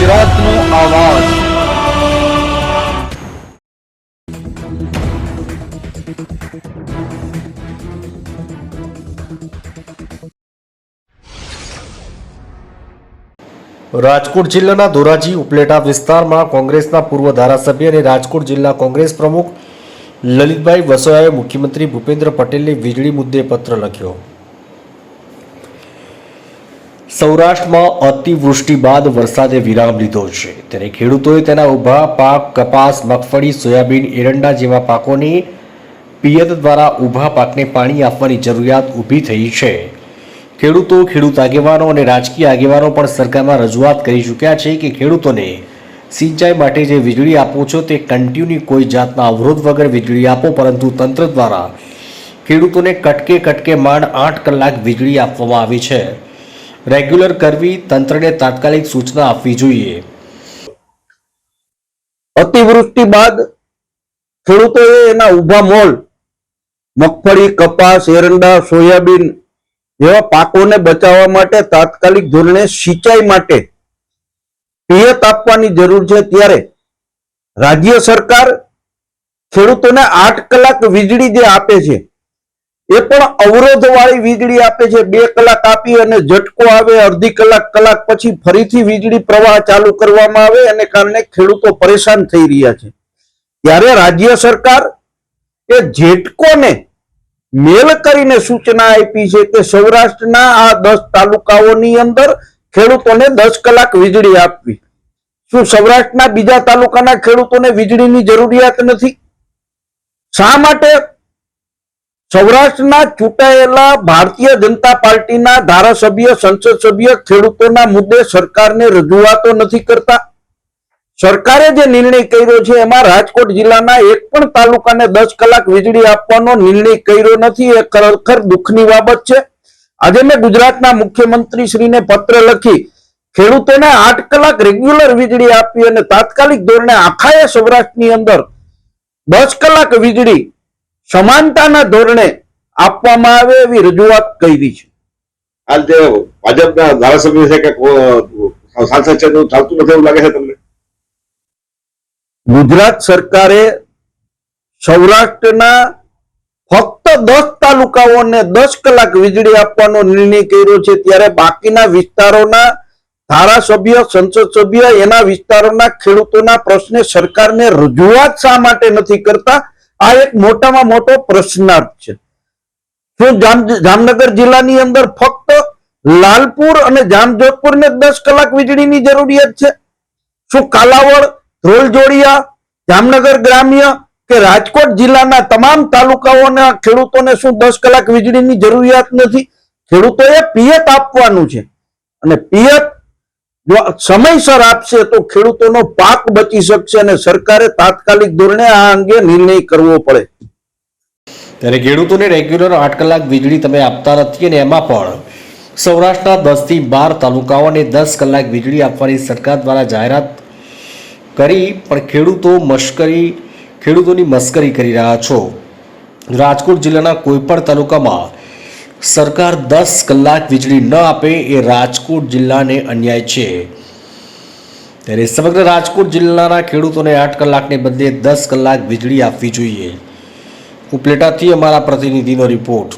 ગુજરાતનો આવાજ। રાજકોટ જિલ્લાના ધોરાજી ઉપલેટા વિસ્તારમાં કોંગ્રેસના પૂર્વ ધારાસભ્ય અને રાજકોટ જિલ્લા કોંગ્રેસ પ્રમુખ લલિતભાઈ વસોયાએ મુખ્યમંત્રી ભૂપેન્દ્ર પટેલને વીજળી મુદ્દે પત્ર લખ્યો। સૌરાષ્ટ્રમાં અતિવૃષ્ટિ બાદ વરસાદે વિરામ લીધો છે, ત્યારે ખેડૂતોએ તેના ઊભા પાક કપાસ, મગફળી, સોયાબીન, એરંડા જેવા પાકોની પિયત દ્વારા ઊભા પાકને પાણી આપવાની જરૂરિયાત ઊભી થઈ છે। ખેડૂતો, ખેડૂત આગેવાનો અને રાજકીય આગેવાનો પણ સરકારમાં રજૂઆત કરી ચૂક્યા છે કે ખેડૂતોને સિંચાઈ માટે જે વીજળી આપો છો તે કન્ટિન્યુ કોઈ જાતના અવરોધ વગર વીજળી આપો, પરંતુ તંત્ર દ્વારા ખેડૂતોને કટકે માંડ 8 કલાક વીજળી આપવામાં આવી છે। રેગ્યુલર કરવી, તંત્રને તાત્કાલિક સૂચના આપવી જોઈએ। અતિવૃષ્ટિ બાદ ખેડૂતોએ એના ઊભા મોલ મગફળી, કપાસ, એરંડા, સોયાબીન જેવા પાકોને બચાવવા માટે તાત્કાલિક ધોરણે સિંચાઈ માટે પિયત આપવાની જરૂર છે। ત્યારે રાજ્ય સરકાર ખેડૂતોને 8 કલાક વીજળી જે આપે છે એ પણ અવરોધ વાળી વીજળી આપે છે। 2 કલાક આપી અને ઝટકો આવે, અડધી કલાક પછી ફરીથી વીજળી પ્રવાહ ચાલુ કરવામાં આવે, એને કારણે ખેડૂતો પરેશાન થઈ રહ્યા છે। ત્યારે રાજ્ય સરકાર એ ઝેટકોને મેલ કરીને સૂચના આપી છે કે સૌરાષ્ટ્રના આ 10 તાલુકાઓની અંદર ખેડૂતોને 10 કલાક વીજળી આપવી। શું સૌરાષ્ટ્રના બીજા તાલુકાના ખેડૂતોને વીજળીની જરૂરિયાત નથી? શા માટે સૌરાષ્ટ્રના ચૂંટાયેલા ભારતીય જનતા પાર્ટીના ધારાસભ્ય, સંસદ સભ્ય ખેડૂતોના મુદ્દે સરકારને રજૂઆતો નથી કરતા? સરકારે જે નિર્ણય કર્યો છે એમાં રાજકોટ જિલ્લાના એક પણ તાલુકાને 10 કલાક વીજળી આપવાનો નિર્ણય કર્યો નથી। એ ખરેખર દુઃખની બાબત છે। આજે મેં ગુજરાતના મુખ્યમંત્રી શ્રીને પત્ર લખી ખેડૂતોને 8 કલાક રેગ્યુલર વીજળી આપી અને તાત્કાલિક ધોરણે આખા સૌરાષ્ટ્રની અંદર 10 કલાક વીજળી સમાનતાના ધોરણે આપવામાં આવે એવી રજૂઆત કરી છે। હાલ જે ભાજપના ધારાસભ્ય છે કે સાંસદ છે તો ચાલતું નથી એવું લાગે છે તમને? ગુજરાત સરકારે સૌરાષ્ટ્રના ફક્ત 10 તાલુકાઓને 10 કલાક વીજળી આપવાનો નિર્ણય કર્યો છે, ત્યારે બાકીના વિસ્તારોના ધારાસભ્ય, સંસદ સભ્ય એના વિસ્તારોના ખેડૂતોના પ્રશ્ને સરકારને રજૂઆત શા માટે નથી કરતા? આ એક મોટામાં મોટો પ્રશ્નાર્થ છે। શું જામનગર જિલ્લાની અંદર ફક્ત લાલપુર અને જામજોધપુરને 10 કલાક વીજળીની જરૂરિયાત છે? શું કાલાવડ, ધ્રોલજોડિયા, જામનગર ગ્રામ્ય કે રાજકોટ જિલ્લાના તમામ તાલુકાઓના ખેડૂતોને શું 10 કલાક વીજળીની જરૂરિયાત નથી? ખેડૂતોએ પિયત આપવાનું છે અને પિયત જો સમયસર આપશે તો ખેડૂતોનો પાક બચી શકશે અને સરકારે તાત્કાલિક ધોરણે આ અંગે નિર્ણય કરવો પડે। ત્યારે ખેડૂતોને રેગ્યુલર 8 કલાક વીજળી તમે આપતા નથી અને એમાં પણ સૌરાષ્ટ્રના 10 થી 12 તાલુકાઓને 10 કલાક વીજળી આપવાની સરકાર દ્વારા જાહેરાત કરી, પણ ખેડૂતોની મશ્કરી કરી રહ્યા છો। રાજકોટ જિલ્લાના કોઈ પણ તાલુકામાં સરકાર 10 કલાક વીજળી ન આપે એ રાજકોટ જિલ્લાને અન્યાય છે। ત્યારે સમગ્ર રાજકોટ જિલ્લાના ખેડૂતોને 8 કલાકને બદલે 10 કલાક વીજળી આપવી જોઈએ। ઉપલેટાથી અમારા પ્રતિનિધિનો રિપોર્ટ।